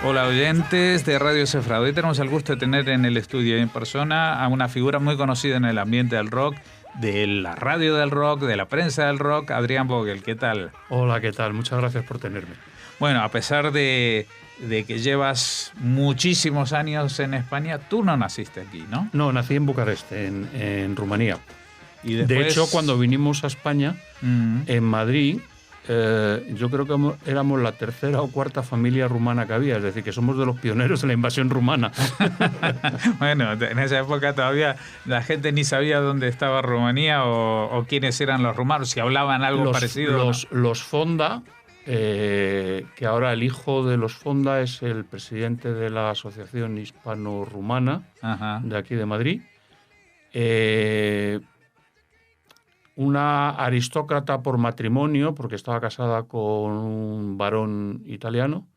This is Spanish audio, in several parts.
Hola oyentes de Radio Cefrado. Hoy tenemos el gusto de tener en el estudio y en persona a una figura muy conocida en el ambiente del rock, de la radio del rock, de la prensa del rock, Adrián Vogel. ¿Qué tal? Hola, ¿qué tal? Muchas gracias por tenerme. Bueno, a pesar de que llevas muchísimos años en España, tú no naciste aquí, ¿no? No, nací en Bucarest, en Rumanía. Y después... De hecho, cuando vinimos a España, en Madrid, yo creo que éramos la tercera o cuarta familia rumana que había, es decir, que somos de los pioneros de la invasión rumana. Bueno, en esa época todavía la gente ni sabía dónde estaba Rumanía o quiénes eran los rumanos, si hablaban algo parecido. Los Fonda, que ahora el hijo de los Fonda es el presidente de la Asociación Hispano-Rumana de aquí de Madrid. Una aristócrata por matrimonio, porque estaba casada con un varón italiano,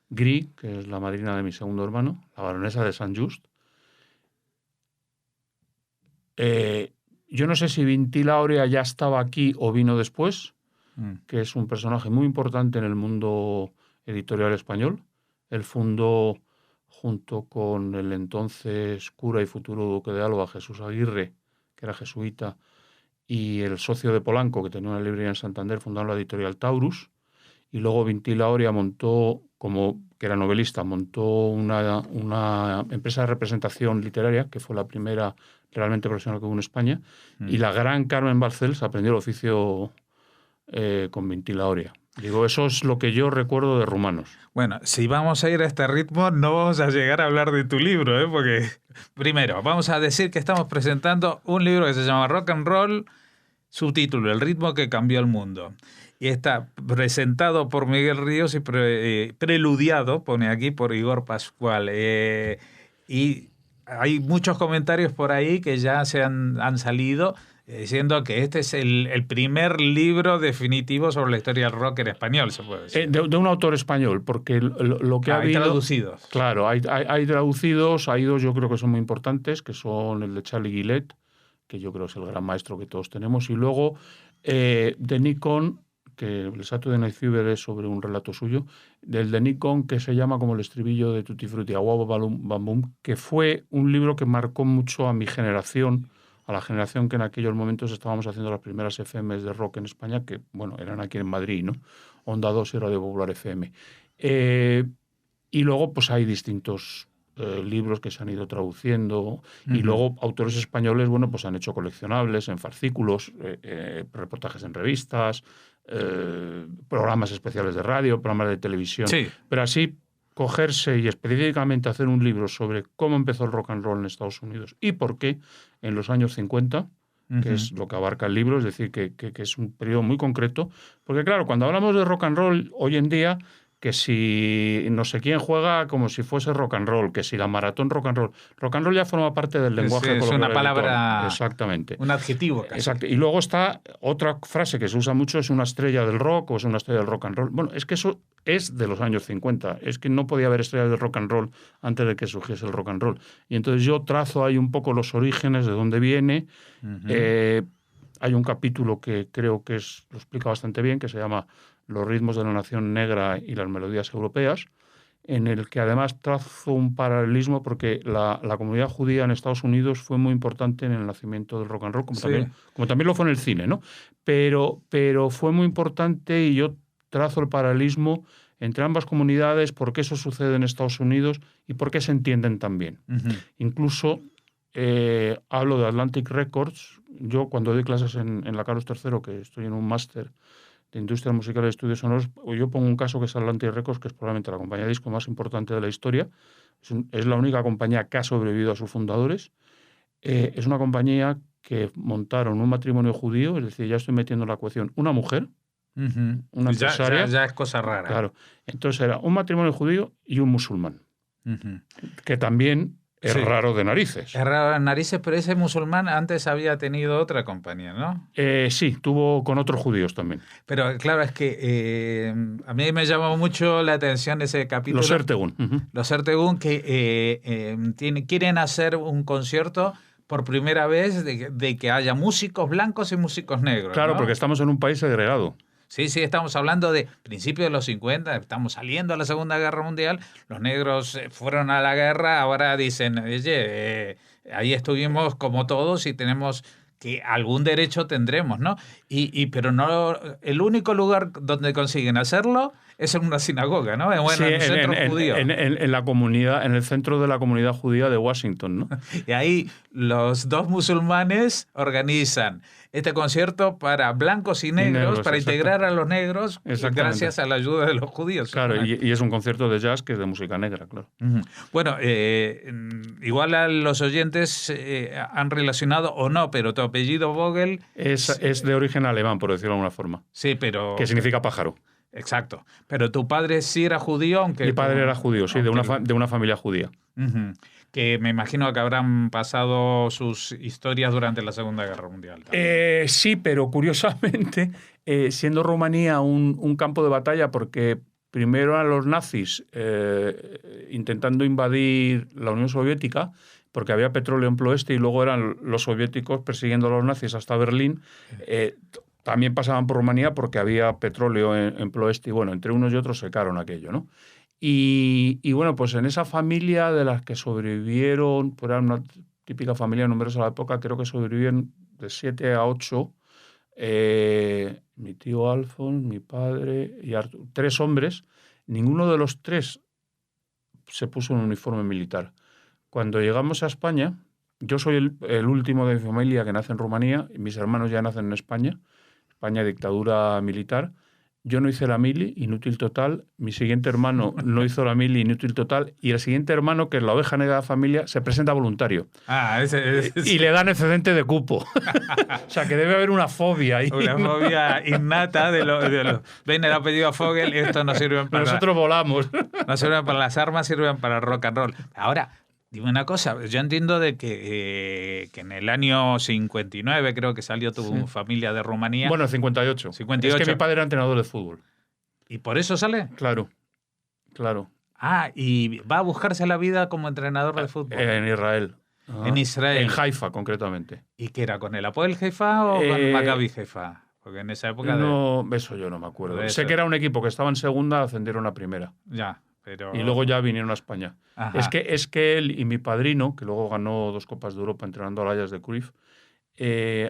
Gri, que es la madrina de mi segundo hermano, la baronesa de San Just. Yo no sé si Vintil Aurea ya estaba aquí o vino después, que es un personaje muy importante en el mundo editorial español. Él fundó, junto con el entonces cura y futuro duque de Alba, Jesús Aguirre, que era jesuita, y el socio de Polanco, que tenía una librería en Santander, fundaron la editorial Taurus, y luego Vintil Aurea montó, que era novelista, montó una empresa de representación literaria, que fue la primera realmente profesional que hubo en España, y la gran Carmen Balcells aprendió el oficio con Vintil Aurea. Digo, eso es lo que yo recuerdo de rumanos. Bueno, si vamos a ir a este ritmo, no vamos a llegar a hablar de tu libro, ¿eh? Porque primero vamos a decir que estamos presentando un libro que se llama Rock and Roll, subtítulo, El ritmo que cambió el mundo. Y está presentado por Miguel Ríos y preludiado, pone aquí, por Igor Pascual. Y hay muchos comentarios por ahí que ya se han salido diciendo que este es el primer libro definitivo sobre la historia del rock en español, se puede decir. De un autor español, porque lo que ha habido... Hay traducidos. Claro, hay traducidos, hay dos yo creo que son muy importantes, que son el de Charlie Gillette, que yo creo que es el gran maestro que todos tenemos, y luego de Nikon, que el Saturday Night Fever es sobre un relato suyo, del de Nikon, que se llama como el estribillo de Tutti Frutti, Agua Bam Bum, que fue un libro que marcó mucho a mi generación, a la generación que en aquellos momentos estábamos haciendo las primeras FMs de rock en España, que, bueno, eran aquí en Madrid, ¿no? Onda 2 y Radio Popular FM. Y luego, pues hay distintos libros que se han ido traduciendo, y luego autores españoles, bueno, pues han hecho coleccionables en fascículos, reportajes en revistas, programas especiales de radio, programas de televisión. Sí. Pero así, cogerse y específicamente hacer un libro sobre cómo empezó el rock and roll en Estados Unidos y por qué en los años 50, que es lo que abarca el libro, es decir, que es un periodo muy concreto, porque claro, cuando hablamos de rock and roll hoy en día, que si no sé quién juega como si fuese rock and roll, que si la maratón rock and roll ya forma parte del lenguaje es coloquial. una palabra, exactamente, un adjetivo casi. Exacto. Y luego está otra frase que se usa mucho, es una estrella del rock o es una estrella del rock and roll. Bueno, es que eso es de los años 50, es que no podía haber estrellas del rock and roll antes de que surgiese el rock and roll. Y entonces yo trazo ahí un poco los orígenes de dónde viene. Hay un capítulo que creo que lo explica bastante bien, que se llama Los ritmos de la nación negra y las melodías europeas, en el que además trazo un paralelismo porque la comunidad judía en Estados Unidos fue muy importante en el nacimiento del rock and roll, como también lo fue en el cine, ¿no? Pero fue muy importante, y yo trazo el paralelismo entre ambas comunidades, por qué eso sucede en Estados Unidos y por qué se entienden tan bien. Incluso hablo de Atlantic Records. Yo cuando doy clases en la Carlos III, que estoy en un máster de Industria Musical y Estudios Sonoros, yo pongo un caso que es Atlantic Records, que es probablemente la compañía de disco más importante de la historia. Es la única compañía que ha sobrevivido a sus fundadores. Es una compañía que montaron un matrimonio judío, es decir, ya estoy metiendo en la ecuación una mujer, una empresaria. Ya es cosa rara. Claro. Entonces era un matrimonio judío y un musulmán, que también es raro de narices. Es raro de narices, pero ese musulmán antes había tenido otra compañía, ¿no? Sí, tuvo con otros judíos también. Pero claro, es que a mí me llamó mucho la atención ese capítulo. Los Ertegún. Los Ertegún que quieren hacer un concierto por primera vez de que haya músicos blancos y músicos negros. Claro, ¿no? porque estamos en un país segregado. Sí, sí, estamos hablando de principios de los 50, estamos saliendo a la Segunda Guerra Mundial, los negros fueron a la guerra, ahora dicen, oye, ahí estuvimos como todos y tenemos que algún derecho tendremos, ¿no? Pero no, el único lugar donde consiguen hacerlo es en una sinagoga, ¿no? Bueno, Sí, en un centro judío. en la comunidad, en el centro de la comunidad judía de Washington, ¿no? Y ahí los dos musulmanes organizan este concierto para blancos y negros, para integrar a los negros gracias a la ayuda de los judíos. Claro, y es un concierto de jazz que es de música negra, claro. Bueno, igual a los oyentes han relacionado o no, pero tu apellido Vogel... Es de origen alemán, por decirlo de alguna forma. Sí, pero... Que significa pájaro. Exacto. Pero tu padre sí era judío, aunque... Mi padre era judío, sí, de una familia judía. Que me imagino que habrán pasado sus historias durante la Segunda Guerra Mundial. Sí, pero curiosamente, siendo Rumanía un campo de batalla, porque primero eran los nazis intentando invadir la Unión Soviética, porque había petróleo en Ploeste, y luego eran los soviéticos persiguiendo a los nazis hasta Berlín. También pasaban por Rumanía porque había petróleo en Ploeste, y bueno, entre unos y otros secaron aquello, ¿no? Y bueno, pues en esa familia de las que sobrevivieron, pues era una típica familia numerosa a la época, creo que sobrevivieron de 7 a 8, mi tío Alfons, mi padre y Artur, 3 hombres. Ninguno de los 3 se puso un uniforme militar. Cuando llegamos a España, yo soy el último de mi familia que nace en Rumanía, y mis hermanos ya nacen en España, dictadura militar. Yo no hice la mili, inútil total. Mi siguiente hermano no hizo la mili, inútil total. Y el siguiente hermano, que es la oveja negra de la familia, se presenta voluntario. Y le dan excedente de cupo. O sea, que debe haber una fobia ahí. Una fobia innata de los... Ven el apellido Vogel y esto no sirve para... Nosotros volamos. No sirven para las armas, sirven para el rock and roll. Ahora, dime una cosa. Yo entiendo de que en el año 59 creo que salió tu familia de Rumanía. Bueno, 58. Es que mi padre era entrenador de fútbol. ¿Y por eso sale? Claro, claro. Ah, y va a buscarse la vida como entrenador de fútbol. En Israel. En Israel. En Haifa, concretamente. ¿Y qué era? ¿Con el Apoel Haifa o con Maccabi Haifa? Porque en esa época... No, eso yo no me acuerdo. Sé que era un equipo que estaba en segunda, ascendieron a primera. Ya, pero... Y luego ya vinieron a España. Ajá. Es que él y mi padrino, que luego ganó 2 Copas de Europa entrenando al Ajax de Cruyff,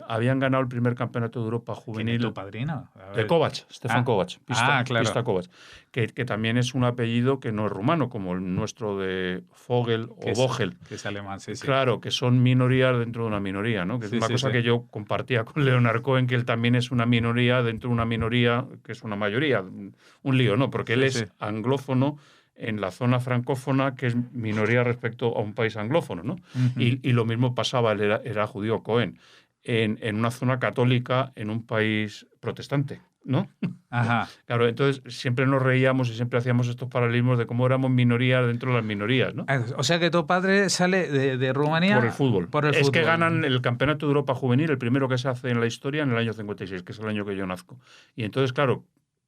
habían ganado el primer campeonato de Europa juvenil. ¿Quién es tu padrino? De Kovac, Stefan Kovac. Claro. Pista Kovac, que también es un apellido que no es rumano, como el nuestro de Vogel o Vogel. Que es alemán, sí. Claro, que son minorías dentro de una minoría, ¿no? Que es una cosa que yo compartía con Leonard Cohen, que él también es una minoría dentro de una minoría que es una mayoría. Un lío, ¿no? Porque él es anglófono en la zona francófona, que es minoría respecto a un país anglófono, ¿no? Y lo mismo pasaba, él era judío Cohen, en una zona católica en un país protestante, ¿no? Ajá. Claro, entonces siempre nos reíamos y siempre hacíamos estos paralelismos de cómo éramos minorías dentro de las minorías, ¿no? O sea que tu padre sale de Rumanía... Por el fútbol. Es fútbol. Que ganan el Campeonato de Europa Juvenil, el primero que se hace en la historia, en el año 56, que es el año que yo nazco. Y entonces, claro,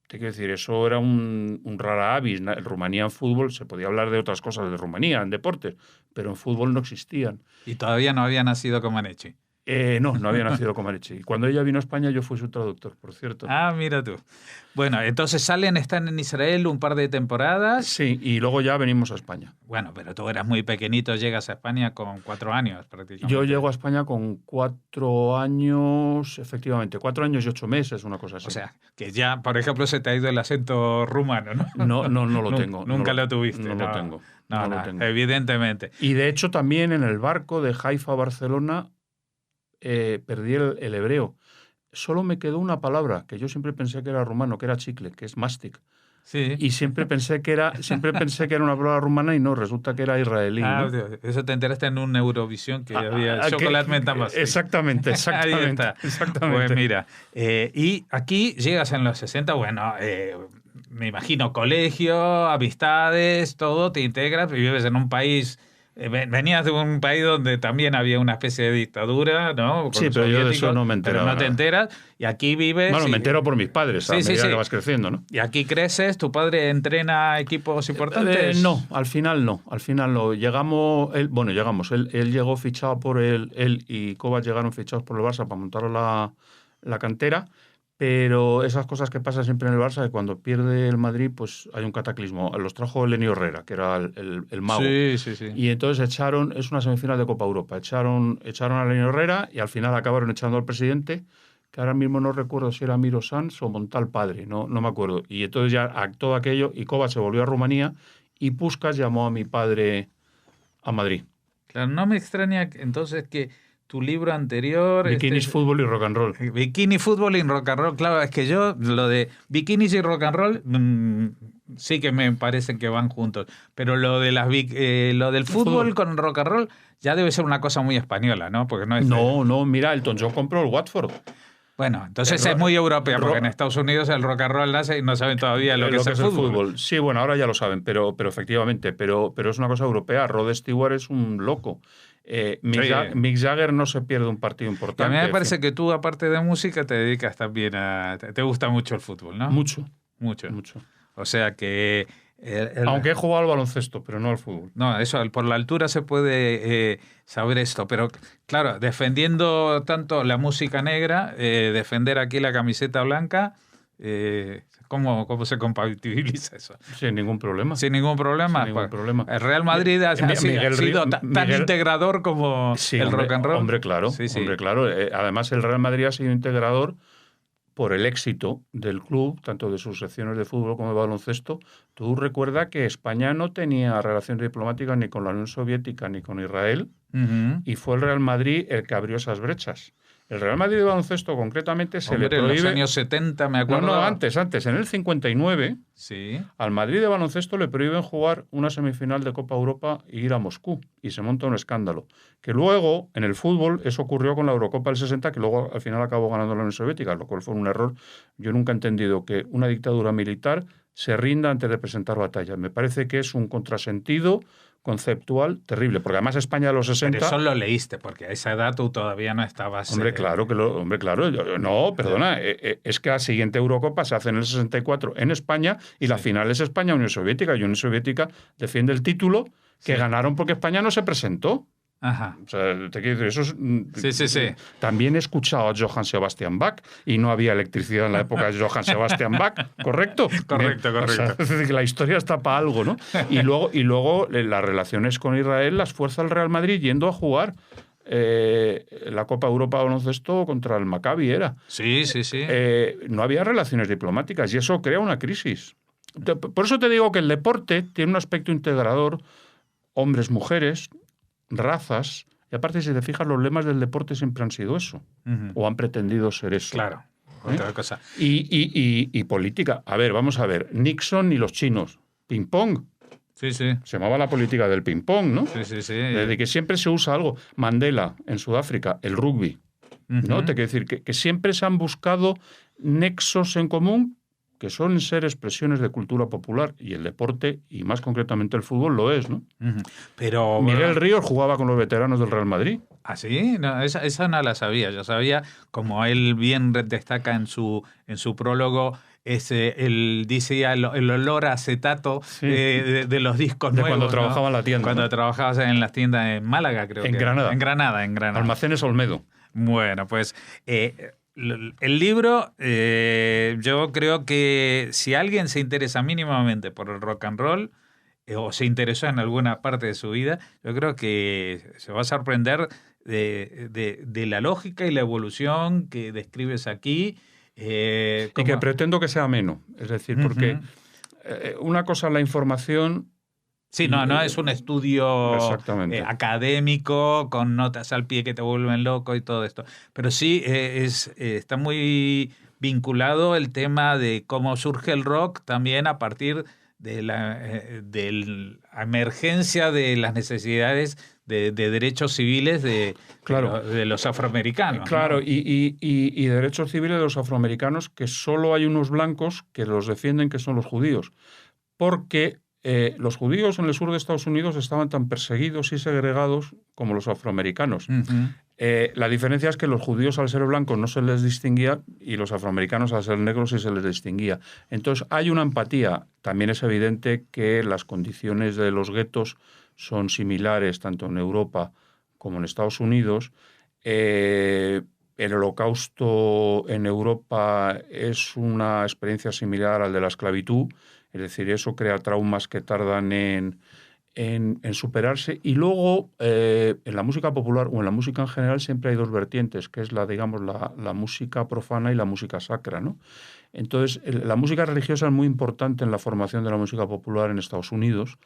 te quiero decir, eso era un rara avis. En Rumanía en fútbol se podía hablar de otras cosas de Rumanía, en deportes, pero en fútbol no existían. Y todavía no había nacido Comaneci. No había nacido Comaneci. Y cuando ella vino a España, yo fui su traductor, por cierto. Ah, mira tú. Bueno, entonces están en Israel un par de temporadas. Sí, y luego ya venimos a España. Bueno, pero tú eras muy pequeñito, llegas a España con 4 años prácticamente. Yo llego a España con 4 años, efectivamente, 4 años y 8 meses, una cosa así. O sea, que ya, por ejemplo, se te ha ido el acento rumano, ¿no? No lo tengo. Nunca lo tuviste. No lo tengo. No, lo tengo. Evidentemente. Y de hecho también en el barco de Haifa a Barcelona perdí el hebreo. Solo me quedó una palabra que yo siempre pensé que era rumano, que era chicle, que es mastic. Sí. Y siempre pensé que era una palabra rumana y no, resulta que era israelí. Ah, ¿no? Eso te enteraste en un Eurovisión que había chocolate menta más. Exactamente. Ahí está. Pues mira, y aquí llegas en los 60, bueno, me imagino colegio, amistades, todo, te integras y vives en un país... Venías de un país donde también había una especie de dictadura, ¿no? Sí, pero yo de eso no me entero. Pero no te enteras. Y aquí vives... Bueno, me entero por mis padres, a medida que vas creciendo, ¿no? Y aquí creces, ¿tu padre entrena equipos importantes? No, al final no. Llegamos... Él llegó fichado por él y Kovac llegaron fichados por el Barça para montar la cantera, Pero esas cosas que pasan siempre en el Barça, que cuando pierde el Madrid, pues hay un cataclismo. Los trajo Eleni Herrera, que era el mago. Sí, sí, sí. Y entonces es una semifinal de Copa Europa. Echaron a Eleni Herrera y al final acabaron echando al presidente, que ahora mismo no recuerdo si era Miro Sanz o Montal Padre, no me acuerdo. Y entonces ya todo aquello, y Kovac se volvió a Rumanía y Puskás llamó a mi padre a Madrid. Claro, no me extraña entonces que tu libro anterior... Bikinis, fútbol y rock and roll. Bikini, fútbol y rock and roll. Claro, es que yo lo de bikinis y rock and roll sí que me parece que van juntos. Pero lo de lo del fútbol con rock and roll ya debe ser una cosa muy española, ¿no? Porque no es... No, mira, Elton John compró el Watford. Bueno, entonces es muy europea, porque en Estados Unidos el rock and roll nace y no saben todavía lo que es el fútbol. Sí, bueno, ahora ya lo saben, pero efectivamente, pero es una cosa europea. Rod Stewart es un loco. Mick Jagger no se pierde un partido importante. Y a mí me parece que tú, aparte de música, te dedicas también a... Te gusta mucho el fútbol, ¿no? Mucho. O sea que... Aunque he jugado al baloncesto, pero no al fútbol. No, eso, por la altura se puede saber esto, pero claro, defendiendo tanto la música negra, defender aquí la camiseta blanca, ¿cómo se compatibiliza eso? Sin ningún problema. Sin ningún problema. El Real Madrid ha sido tan integrador como el rock and roll. Hombre, claro. Además, el Real Madrid ha sido integrador por el éxito del club, tanto de sus secciones de fútbol como de baloncesto. Tú recuerdas que España no tenía relaciones diplomáticas ni con la Unión Soviética ni con Israel, y fue el Real Madrid el que abrió esas brechas. El Real Madrid de baloncesto, concretamente, se le prohíbe... en los años 70, me acuerdo. No, antes. En el 59, sí, al Madrid de baloncesto le prohíben jugar una semifinal de Copa Europa e ir a Moscú, y se monta un escándalo. Que luego, en el fútbol, eso ocurrió con la Eurocopa del 60, que luego al final acabó ganando la Unión Soviética, lo cual fue un error. Yo nunca he entendido que una dictadura militar se rinda antes de presentar batalla. Me parece que es un contrasentido conceptual terrible, porque además España de los 60... Pero eso lo leíste, porque a esa edad tú todavía no estabas... Hombre, claro. No, perdona, es que la siguiente Eurocopa se hace en el 64 en España y la final es España-Unión Soviética, y Unión Soviética defiende el título que ganaron porque España no se presentó. Ajá. O sea, te quiero decir, eso es... Sí. También he escuchado a Johann Sebastian Bach y no había electricidad en la época de Johann Sebastian Bach, ¿correcto? Correcto. O sea, es decir, que la historia está para algo, ¿no? Y luego las relaciones con Israel las fuerza el Real Madrid yendo a jugar la Copa Europa de baloncesto contra el Maccabi era. Sí. No había relaciones diplomáticas y eso crea una crisis. Por eso te digo que el deporte tiene un aspecto integrador, hombres, mujeres, razas, y aparte, si te fijas, los lemas del deporte siempre han sido eso, o han pretendido ser eso. Claro, otra cosa. Y política. A ver, vamos a ver. Nixon y los chinos. Ping-pong. Sí. Se llamaba la política del ping-pong, ¿no? Sí. Desde que siempre se usa algo. Mandela, en Sudáfrica, el rugby. ¿No? Te quiero decir que siempre se han buscado nexos en común que son ser expresiones de cultura popular, y el deporte, y más concretamente el fútbol, lo es, ¿no? Pero Miguel Ríos jugaba con los veteranos del Real Madrid. ¿Ah, sí? No, esa no la sabía. Yo sabía, como él bien destaca en su prólogo, él dice el olor a acetato de los discos nuevos. Cuando trabajaba en la tienda. Cuando trabajabas en las tiendas en Málaga, creo que. Granada. En Granada. Almacenes Olmedo. Bueno, pues... el libro, yo creo que si alguien se interesa mínimamente por el rock and roll, o se interesó en alguna parte de su vida, yo creo que se va a sorprender de la lógica y la evolución que describes aquí. Y que pretendo que sea ameno. Es decir, porque una cosa es la información... Sí, no es un estudio académico con notas al pie que te vuelven loco y todo esto. Pero sí está muy vinculado el tema de cómo surge el rock también a partir de la emergencia de las necesidades de derechos civiles de los afroamericanos. Claro, ¿no? y derechos civiles de los afroamericanos, que solo hay unos blancos que los defienden, que son los judíos. Porque... los judíos en el sur de Estados Unidos estaban tan perseguidos y segregados como los afroamericanos. La diferencia es que los judíos, al ser blancos, no se les distinguía, y los afroamericanos, al ser negros, sí se les distinguía. Entonces hay una empatía. También es evidente que las condiciones de los guetos son similares tanto en Europa como en Estados Unidos. el Holocausto en Europa es una experiencia similar al de la esclavitud, es decir, eso crea traumas que tardan en superarse. Y luego, en la música popular o en la música en general siempre hay dos vertientes, que es digamos, la música profana y la música sacra, ¿no? Entonces, la música religiosa es muy importante en la formación de la música popular en Estados Unidos,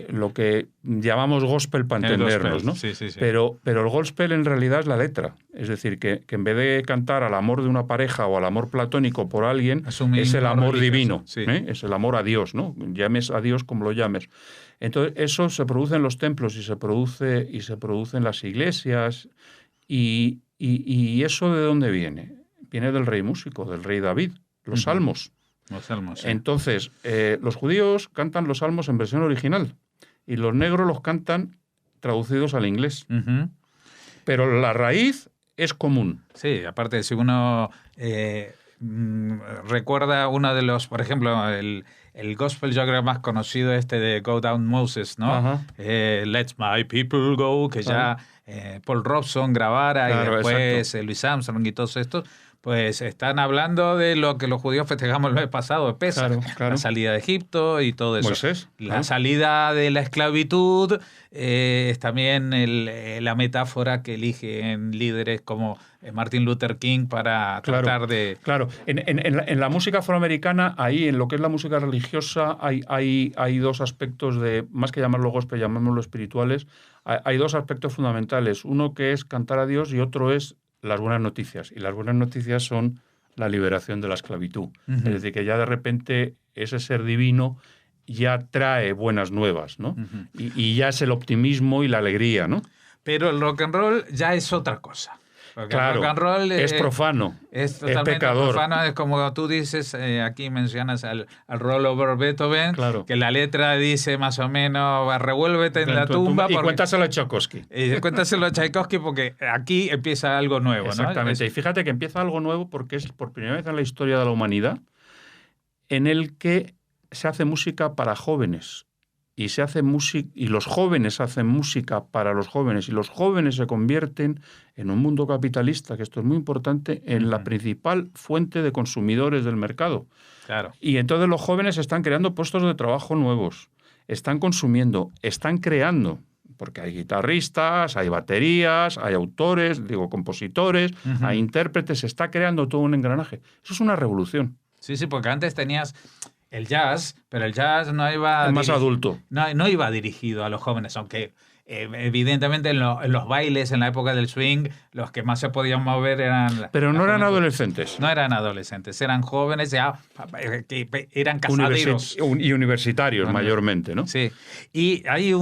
lo que llamamos gospel para entendernos, ¿no? Sí, sí, sí. Pero el gospel en realidad es la letra. Es decir, que en vez de cantar al amor de una pareja o al amor platónico por alguien, es el amor divino, sí. Es el amor a Dios, ¿no? Llames a Dios como lo llames. Entonces, eso se produce en los templos y se produce en las iglesias. ¿Y eso de dónde viene? Viene del rey músico, del rey David, los salmos. Los salmos, sí. Entonces, los judíos cantan los salmos en versión original y los negros los cantan traducidos al inglés. Pero la raíz es común. Sí, aparte, si uno recuerda uno de los, por ejemplo, el gospel yo creo más conocido de Go Down Moses, ¿no? Let My People Go, que ya Paul Robson grabara, y después Louis Armstrong y todos estos, pues están hablando de lo que los judíos festejamos el mes pasado de Pesach, la salida de Egipto y todo eso. Moisés, la salida de la esclavitud es también la metáfora que eligen líderes como Martin Luther King para tratar de... Claro, en la música afroamericana, ahí en lo que es la música religiosa, hay dos aspectos más que llamarlo gospel, llamémoslo espirituales, hay dos aspectos fundamentales. Uno que es cantar a Dios y otro es las buenas noticias. Y las buenas noticias son la liberación de la esclavitud. Es decir, que ya de repente ese ser divino ya trae buenas nuevas, ¿no? Y ya es el optimismo y la alegría, ¿no? Pero el rock and roll ya es otra cosa. Porque claro, el rock and roll es profano, es totalmente pecador. Profano. Es como tú dices, aquí mencionas al rollover Beethoven, que la letra dice más o menos, revuélvete en la tumba. Y cuéntaselo a Tchaikovsky. Cuéntaselo a Tchaikovsky porque aquí empieza algo nuevo. Exactamente. ¿no? Y fíjate que empieza algo nuevo porque es por primera vez en la historia de la humanidad en el que se hace música para jóvenes. Y los jóvenes hacen música para los jóvenes, y los jóvenes se convierten en un mundo capitalista, que esto es muy importante, en la principal fuente de consumidores del mercado. Claro. Y entonces los jóvenes están creando puestos de trabajo nuevos, están consumiendo, están creando, porque hay guitarristas, hay baterías, hay autores, compositores, hay intérpretes, se está creando todo un engranaje. Eso es una revolución. Sí, porque antes tenías el jazz, pero el jazz no iba... más adulto. No iba dirigido a los jóvenes, aunque evidentemente en los bailes, en la época del swing, los que más se podían mover eran... Pero no eran adolescentes. No eran adolescentes, eran jóvenes ya que eran casaderos. Y universitarios mayormente, ¿no? Sí. Y hay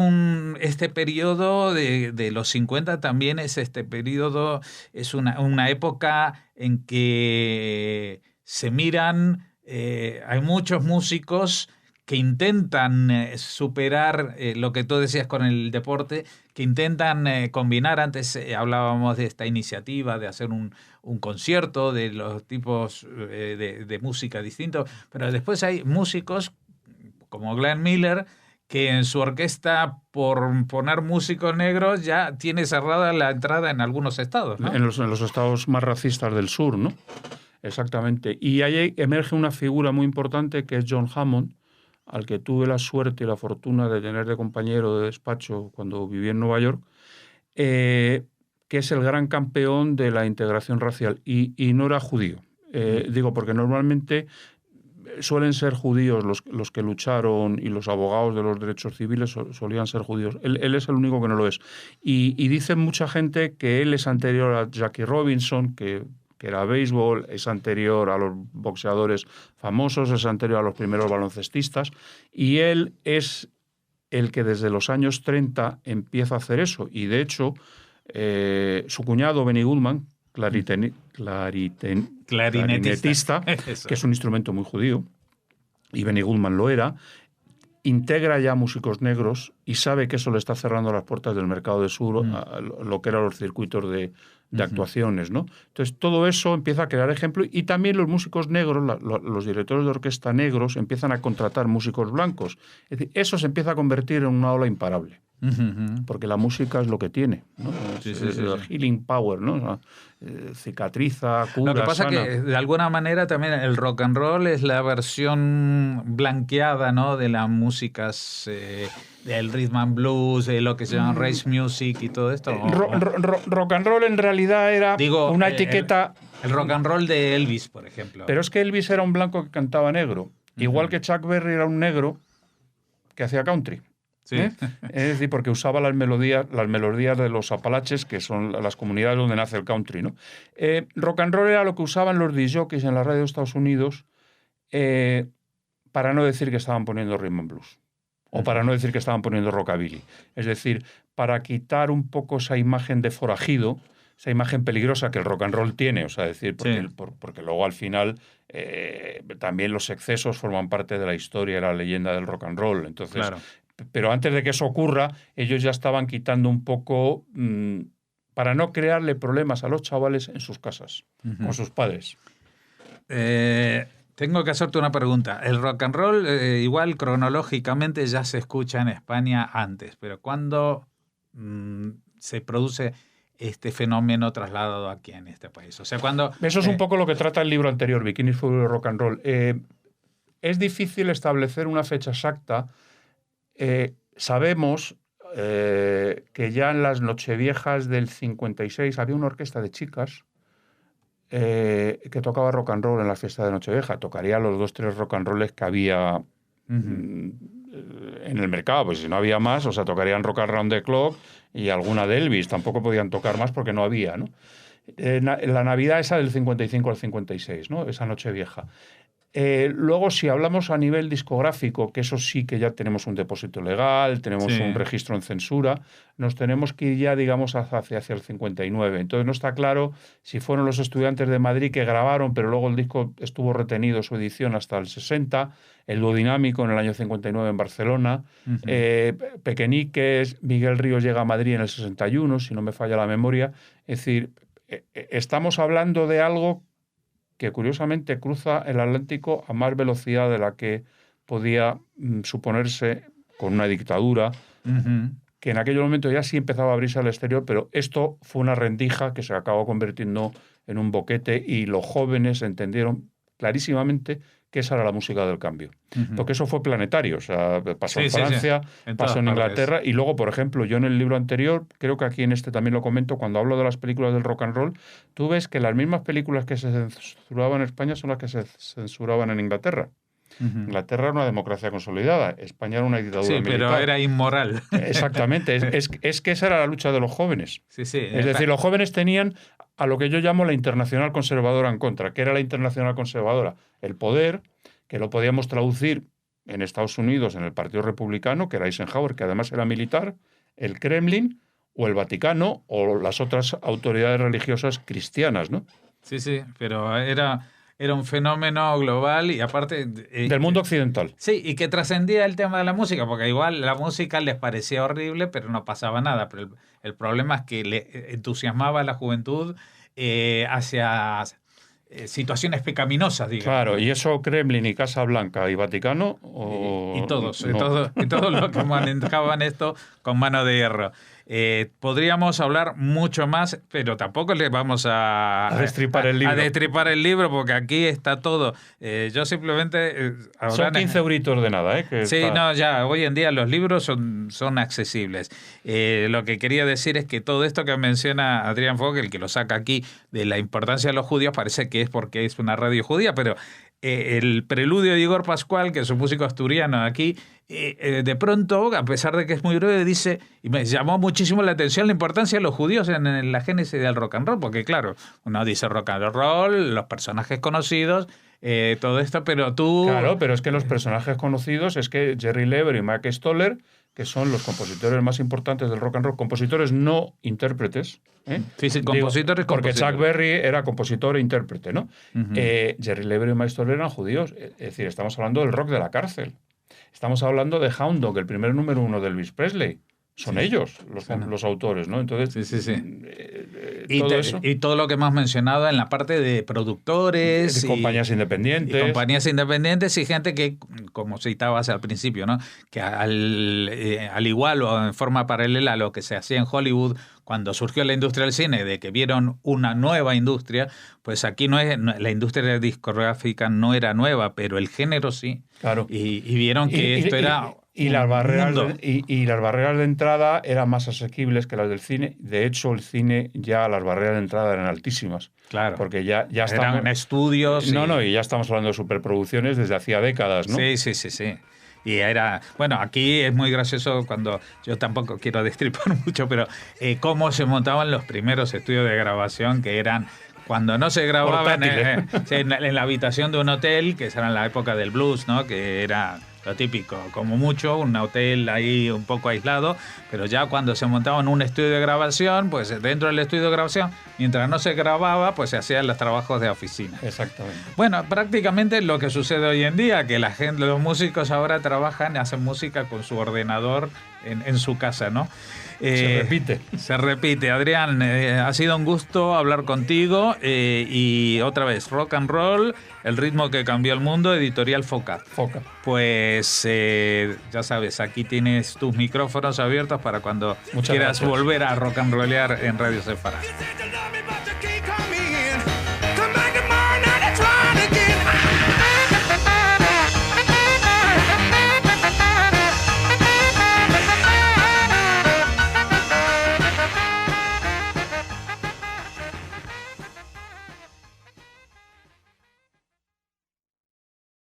este periodo de los 50 también es periodo, es una época en que se miran... hay muchos músicos que intentan superar lo que tú decías con el deporte, que intentan combinar. Antes hablábamos de esta iniciativa de hacer un concierto de los tipos de música distintos, pero después hay músicos como Glenn Miller que en su orquesta, por poner músicos negros, ya tiene cerrada la entrada en algunos estados, ¿no? En los estados más racistas del sur, ¿no? Exactamente. Y ahí emerge una figura muy importante que es John Hammond, al que tuve la suerte y la fortuna de tener de compañero de despacho cuando viví en Nueva York, que es el gran campeón de la integración racial. Y no era judío. Porque normalmente suelen ser judíos los que lucharon, y los abogados de los derechos civiles solían ser judíos. Él es el único que no lo es. Y dice mucha gente que él es anterior a Jackie Robinson, que era béisbol, es anterior a los boxeadores famosos, es anterior a los primeros baloncestistas, y él es el que desde los años 30 empieza a hacer eso. Y de hecho, su cuñado Benny Goodman, clarinetista, que es un instrumento muy judío, y Benny Goodman lo era, integra ya músicos negros y sabe que eso le está cerrando las puertas del mercado de sur, a lo que eran los circuitos de actuaciones, ¿no? Entonces, todo eso empieza a crear ejemplo, y también los músicos negros, los directores de orquesta negros, empiezan a contratar músicos blancos. Es decir, eso se empieza a convertir en una ola imparable. porque la música es lo que tiene, ¿no? Sí, Es sí, sí, el sí. healing power, ¿no? O sea, cicatriza, cura, Lo que pasa sana. que de alguna manera también el rock and roll es la versión blanqueada, ¿no? De las músicas del rhythm and blues, de lo que se llama race music y todo esto. Rock and roll en realidad era Digo, una etiqueta. el rock and roll de Elvis, por ejemplo. Pero es que Elvis era un blanco que cantaba negro, igual Ujú. que Chuck Berry era un negro que hacía country. Sí. Es decir, porque usaba las melodías de los Apalaches, que son las comunidades donde nace el country, ¿no? Rock and roll era lo que usaban los discjockeys en la radio de Estados Unidos para no decir que estaban poniendo rhythm and blues. O para no decir que estaban poniendo rockabilly. Es decir, para quitar un poco esa imagen de forajido, esa imagen peligrosa que el rock and roll tiene. O sea, decir, porque luego al final también los excesos forman parte de la historia y la leyenda del rock and roll. Entonces, Claro. pero antes de que eso ocurra, ellos ya estaban quitando un poco para no crearle problemas a los chavales en sus casas, con sus padres. Tengo que hacerte una pregunta. El rock and roll, igual cronológicamente ya se escucha en España antes, pero ¿cuándo se produce este fenómeno trasladado aquí en este país? O sea, cuando... Eso es un poco lo que trata el libro anterior, Bikinis for Rock and Roll. Es difícil establecer una fecha exacta. Sabemos que ya en las Nocheviejas del 56 había una orquesta de chicas que tocaba rock and roll en la fiesta de Nochevieja. Tocaría los 2-3 rock and rolls que había en el mercado. Pues si no había más, o sea, tocarían Rock Around the Clock y alguna de Elvis. Tampoco podían tocar más porque no había, ¿no? La Navidad esa del 55 al 56, ¿no? Esa Nochevieja. Luego, si hablamos a nivel discográfico, que eso sí que ya tenemos un depósito legal, tenemos un registro en censura, nos tenemos que ir ya, digamos, hacia el 59. Entonces no está claro si fueron los Estudiantes de Madrid que grabaron, pero luego el disco estuvo retenido su edición hasta el 60, el Duodinámico en el año 59 en Barcelona, Pequeñiques, Miguel Ríos llega a Madrid en el 61, si no me falla la memoria. Es decir, estamos hablando de algo que curiosamente cruza el Atlántico a más velocidad de la que podía suponerse con una dictadura, que en aquel momento ya sí empezaba a abrirse al exterior, pero esto fue una rendija que se acabó convirtiendo en un boquete y los jóvenes entendieron clarísimamente que esa era la música del cambio. Porque eso fue planetario, o sea, pasó en Francia, pasó en Inglaterra, y luego, por ejemplo, yo en el libro anterior, creo que aquí en este también lo comento, cuando hablo de las películas del rock and roll, tú ves que las mismas películas que se censuraban en España son las que se censuraban en Inglaterra. Inglaterra era una democracia consolidada, España era una dictadura militar. Sí, pero era inmoral. Exactamente, es que esa era la lucha de los jóvenes. Sí. Es decir, los jóvenes tenían a lo que yo llamo la internacional conservadora en contra. ¿Qué era la internacional conservadora? El poder, que lo podíamos traducir en Estados Unidos en el Partido Republicano, que era Eisenhower, que además era militar, el Kremlin, o el Vaticano, o las otras autoridades religiosas cristianas, ¿no? Sí, pero era un fenómeno global y aparte... del mundo occidental. Sí, y que trascendía el tema de la música, porque igual la música les parecía horrible, pero no pasaba nada. Pero el problema es que le entusiasmaba a la juventud hacia situaciones pecaminosas, digamos. Claro, y eso Kremlin y Casa Blanca y Vaticano... Y todos los que manejaban esto con mano de hierro. Podríamos hablar mucho más, pero tampoco le vamos a destripar el libro. A destripar el libro, porque aquí está todo. Yo simplemente... son 15 euritos de nada, ¿eh? Que sí, está... ya hoy en día los libros son accesibles. Lo que quería decir es que todo esto que menciona Adrián Vogel, que lo saca aquí, de la importancia de los judíos, parece que es porque es una radio judía, pero el preludio de Igor Pascual, que es un músico asturiano aquí, de pronto, a pesar de que es muy breve, dice, y me llamó muchísimo la atención la importancia de los judíos en la génesis del rock and roll, porque claro, uno dice rock and roll, los personajes conocidos, todo esto, pero tú... Claro, pero es que los personajes conocidos es que Jerry Leiber y Mike Stoller, que son los compositores más importantes del rock and roll, compositores no intérpretes. Sí, compositores. Porque Chuck Berry era compositor e intérprete, ¿no? Jerry Leiber y Mike Stoller eran judíos. Es decir, estamos hablando del rock de la cárcel. Estamos hablando de Hound Dog, el primer número 1 de Elvis Presley. Son ellos los autores, ¿no? Entonces, todo eso. Y todo lo que hemos mencionado en la parte de productores. De compañías independientes. Y compañías independientes y gente que, como citabas al principio, ¿no? Que al igual o en forma paralela a lo que se hacía en Hollywood cuando surgió la industria del cine, de que vieron una nueva industria, pues aquí la industria discográfica no era nueva, pero el género sí. Claro. Y vieron que esto era... Y las barreras de entrada eran más asequibles que las del cine. De hecho, el cine ya las barreras de entrada eran altísimas. Claro. Porque ya estamos en estudios. Y ya estamos hablando de superproducciones desde hacía décadas, ¿no? Sí. Y era... Bueno, aquí es muy gracioso cuando... Yo tampoco quiero destripar mucho, pero cómo se montaban los primeros estudios de grabación que eran... Cuando no se grababan en la habitación de un hotel, que era en la época del blues, ¿no? Que era lo típico, como mucho, un hotel ahí un poco aislado, pero ya cuando se montaba en un estudio de grabación, pues dentro del estudio de grabación, mientras no se grababa, pues se hacían los trabajos de oficina. Exactamente. Bueno, prácticamente lo que sucede hoy en día, que los músicos ahora trabajan, hacen música con su ordenador en su casa, ¿no? Se repite. Adrián, ha sido un gusto hablar contigo y otra vez, Rock and Roll, el ritmo que cambió el mundo, editorial Foca. Pues ya sabes, aquí tienes tus micrófonos abiertos para cuando quieras volver a rock and rollear en Radio Sefarad.